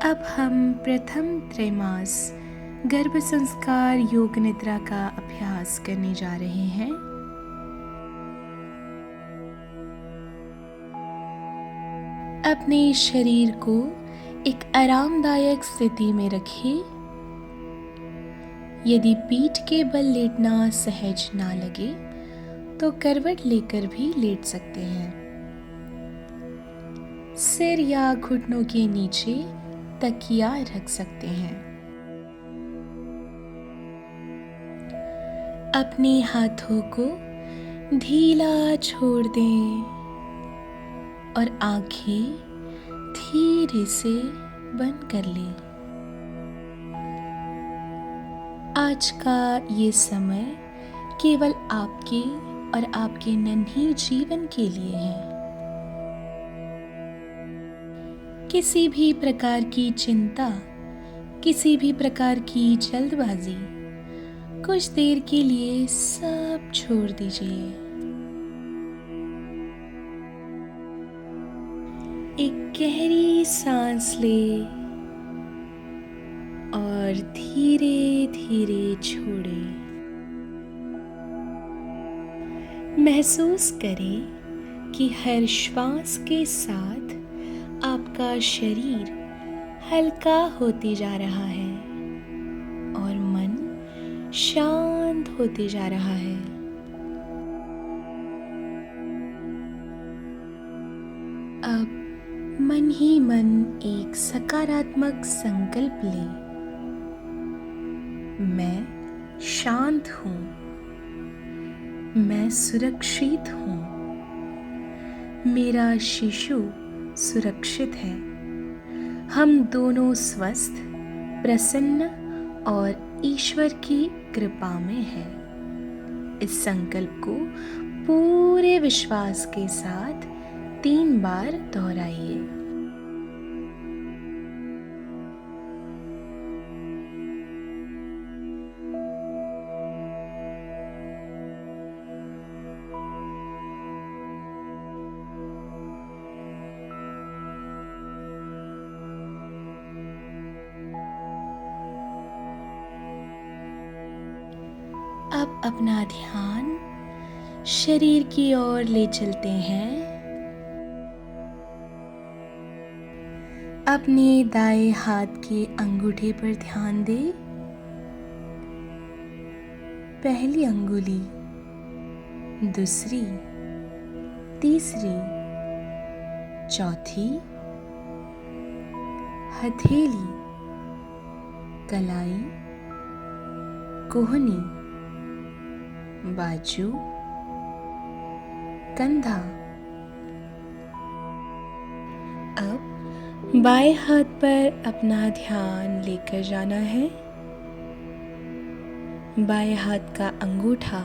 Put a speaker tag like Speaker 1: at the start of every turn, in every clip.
Speaker 1: अब हम प्रथम त्रैमास गर्भ संस्कार योग निद्रा का अभ्यास करने जा रहे हैं। अपने शरीर को एक आरामदायक स्थिति में रखिए। यदि पीठ के बल लेटना सहज ना लगे तो करवट लेकर भी लेट सकते हैं। सिर या घुटनों के नीचे तकिया रख सकते हैं। अपने हाथों को ढीला छोड़ दें और आंखें धीरे से बंद कर लें। आज का ये समय केवल आपके और आपके नन्ही जीवन के लिए है। किसी भी प्रकार की चिंता, किसी भी प्रकार की जल्दबाजी कुछ देर के लिए सब छोड़ दीजिए। एक गहरी सांस ले और धीरे धीरे छोड़े। महसूस करें कि हर श्वास के साथ आपका शरीर हल्का होते जा रहा है और मन शांत होते जा रहा है। अब मन ही मन एक सकारात्मक संकल्प ले। मैं शांत हूँ, मैं सुरक्षित हूँ, मेरा शिशु सुरक्षित है। हम दोनों स्वस्थ, प्रसन्न और ईश्वर की कृपा में हैं। इस संकल्प को पूरे विश्वास के साथ 3 बार दोहराइए। अब अपना ध्यान शरीर की ओर ले चलते हैं। अपने दाएं हाथ के अंगूठे पर ध्यान दें। पहली अंगुली, दूसरी, तीसरी, चौथी, हथेली, कलाई, कोहनी, बाजू, कंधा। अब बाएं हाथ पर अपना ध्यान लेकर जाना है। बाएं हाथ का अंगूठा,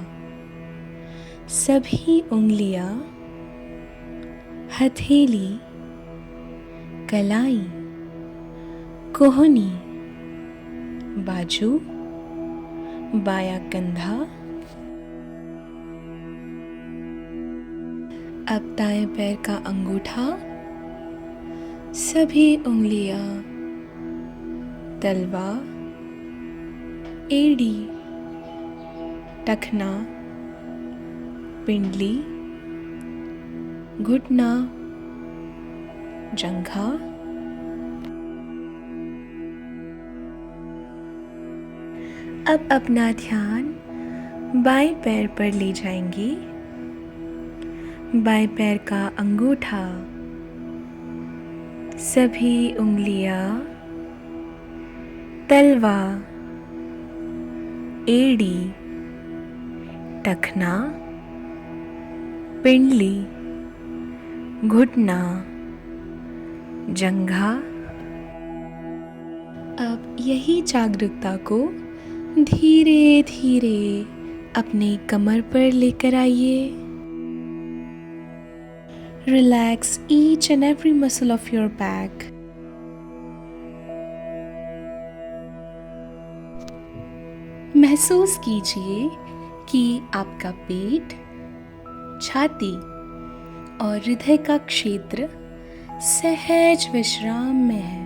Speaker 1: सभी उंगलियां, हथेली, कलाई, कोहनी, बाजू, बायां कंधा। अब दाएं पैर का अंगूठा, सभी उंगलियां, तलवा, एड़ी, टखना, पिंडली, घुटना, जंघा। अब अपना ध्यान बाएं पैर पर ले जाएंगे। बाएं पैर का अंगूठा, सभी उंगलियां, तलवा, एड़ी, टखना, पिंडली, घुटना, जंघा। अब यही जागरूकता को धीरे धीरे अपनी कमर पर लेकर आइए। Relax each and every muscle of your back. महसूस कीजिए कि आपका पेट, छाती और हृदय का क्षेत्र सहज विश्राम में है।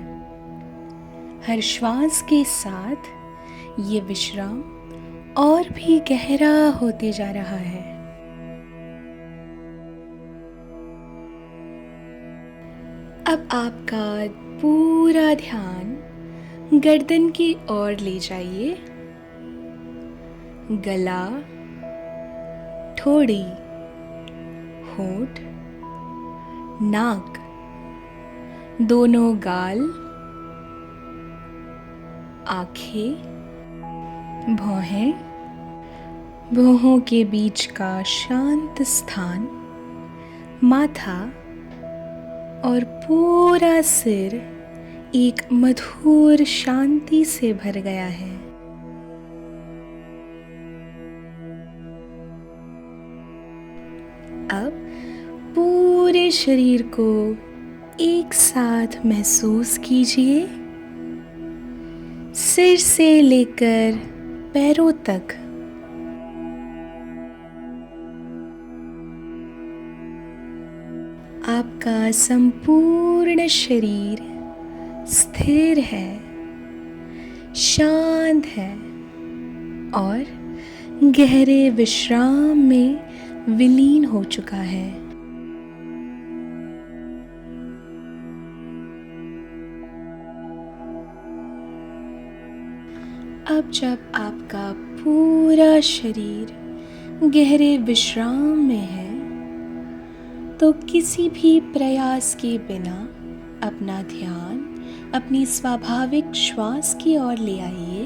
Speaker 1: हर श्वास के साथ ये विश्राम और भी गहरा होते जा रहा है। अब आपका पूरा ध्यान गर्दन की ओर ले जाइए। गला, ठोड़ी, होंठ, नाक, दोनों गाल, आंखें, भौहें, भौहों के बीच का शांत स्थान, माथा और पूरा सिर एक मधुर शांति से भर गया है। अब पूरे शरीर को एक साथ महसूस कीजिए, सिर से लेकर पैरों तक। आपका संपूर्ण शरीर स्थिर है, शांत है और गहरे विश्राम में विलीन हो चुका है। अब जब आपका पूरा शरीर गहरे विश्राम में है, तो किसी भी प्रयास के बिना अपना ध्यान अपनी स्वाभाविक श्वास की ओर ले आइए।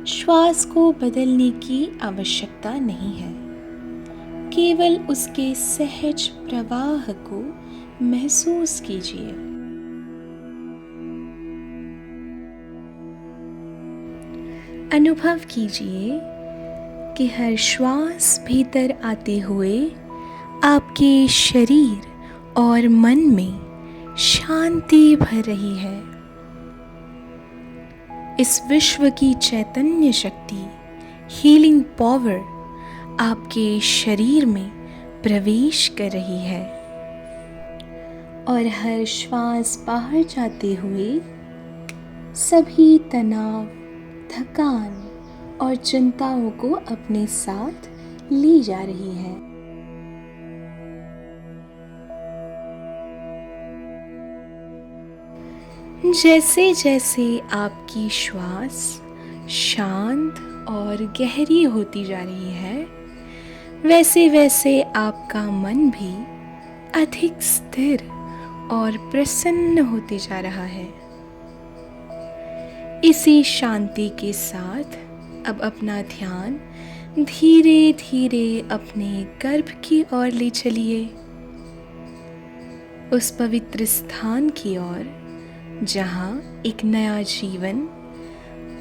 Speaker 1: श्वास को बदलने की आवश्यकता नहीं है, केवल उसके सहज प्रवाह को महसूस कीजिए। अनुभव कीजिए कि हर श्वास भीतर आते हुए आपके शरीर और मन में शांति भर रही है। इस विश्व की चैतन्य शक्ति, हीलिंग पावर आपके शरीर में प्रवेश कर रही है और हर श्वास बाहर जाते हुए सभी तनाव, थकान और चिंताओं को अपने साथ ली जा रही है। जैसे जैसे आपकी श्वास शांत और गहरी होती जा रही है, वैसे वैसे आपका मन भी अधिक स्थिर और प्रसन्न होते जा रहा है। इसी शांति के साथ अब अपना ध्यान धीरे धीरे अपने गर्भ की ओर ले चलिए, उस पवित्र स्थान की ओर जहाँ एक नया जीवन,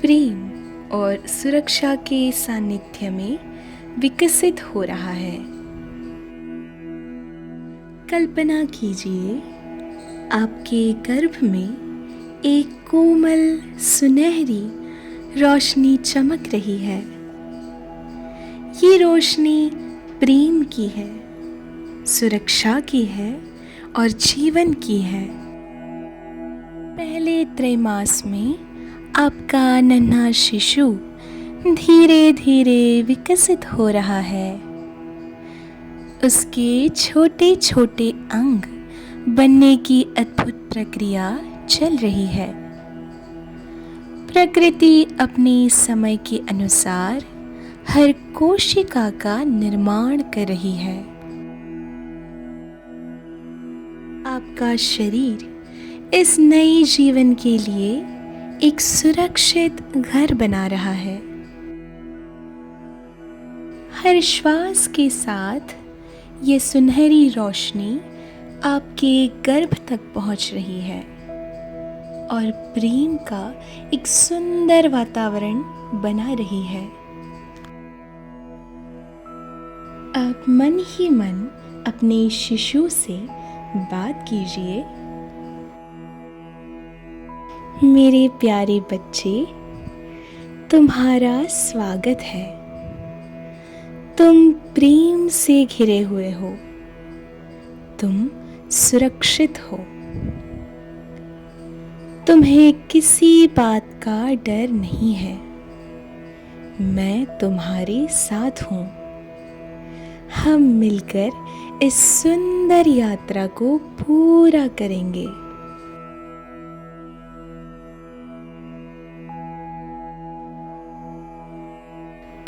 Speaker 1: प्रेम और सुरक्षा के सानिध्य में विकसित हो रहा है। कल्पना कीजिए, आपके गर्भ में एक कोमल सुनहरी रोशनी चमक रही है। ये रोशनी प्रेम की है, सुरक्षा की है और जीवन की है। पहले त्रैमास में आपका नन्हा शिशु धीरे धीरे विकसित हो रहा है। उसके छोटे छोटे अंग बनने की अद्भुत प्रक्रिया चल रही है। प्रकृति अपने समय के अनुसार हर कोशिका का निर्माण कर रही है। आपका शरीर इस नए जीवन के लिए एक सुरक्षित घर बना रहा है। हर श्वास के साथ ये सुनहरी रोशनी आपके गर्भ तक पहुंच रही है और प्रेम का एक सुंदर वातावरण बना रही है। आप मन ही मन अपने शिशु से बात कीजिए। मेरे प्यारे बच्चे, तुम्हारा स्वागत है। तुम प्रेम से घिरे हुए हो, तुम सुरक्षित हो। तुम्हें किसी बात का डर नहीं है। मैं तुम्हारे साथ हूँ। हम मिलकर इस सुंदर यात्रा को पूरा करेंगे।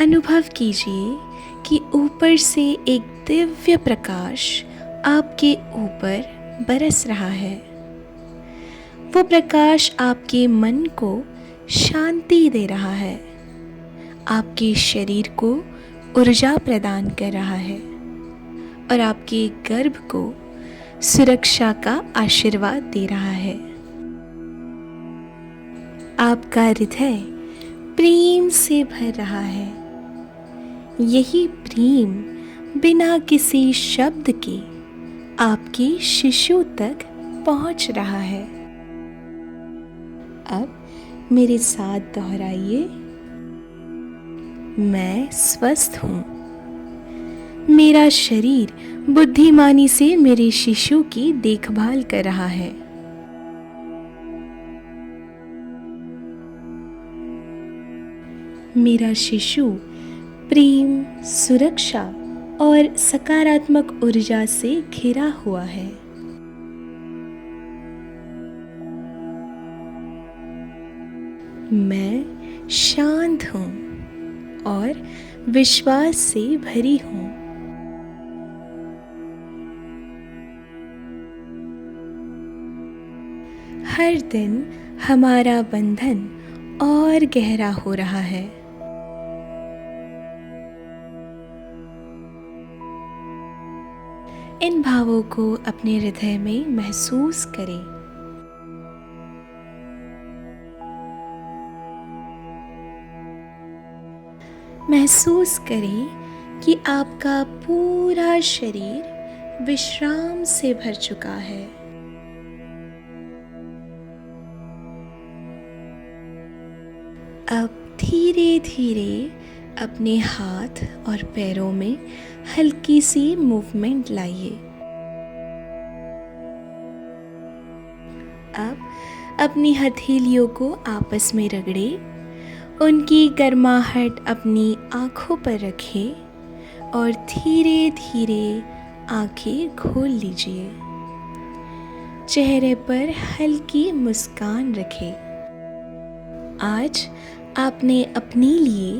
Speaker 1: अनुभव कीजिए कि ऊपर से एक दिव्य प्रकाश आपके ऊपर बरस रहा है। वो प्रकाश आपके मन को शांति दे रहा है, आपके शरीर को ऊर्जा प्रदान कर रहा है और आपके गर्भ को सुरक्षा का आशीर्वाद दे रहा है। आपका हृदय प्रेम से भर रहा है। यही प्रेम बिना किसी शब्द के आपके शिशु तक पहुंच रहा है। अब मेरे साथ दोहराइए। मैं स्वस्थ हूँ। मेरा शरीर बुद्धिमानी से मेरे शिशु की देखभाल कर रहा है। मेरा शिशु प्रेम, सुरक्षा और सकारात्मक ऊर्जा से घिरा हुआ है। मैं शांत हूँ और विश्वास से भरी हूँ। हर दिन हमारा बंधन और गहरा हो रहा है। इन भावों को अपने हृदय में महसूस करें। महसूस करें कि आपका पूरा शरीर विश्राम से भर चुका है। अब धीरे धीरे अपने हाथ और पैरों में हल्की सी मूवमेंट लाइए। अब अपनी हथेलियों को आपस में रगड़ें, उनकी गर्माहट अपनी आँखों पर रखें और धीरे धीरे आँखें खोल लीजिए। चेहरे पर हल्की मुस्कान रखें। आज आपने अपने लिए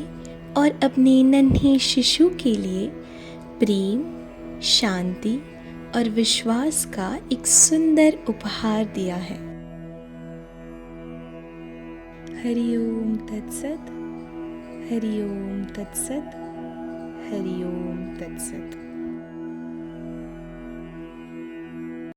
Speaker 1: और अपने नन्हे शिशु के लिए प्रेम, शांति और विश्वास का एक सुंदर उपहार दिया है। हरि ओम तत्सत, हरि ओम तत्सत, हरि ओम तत्सत।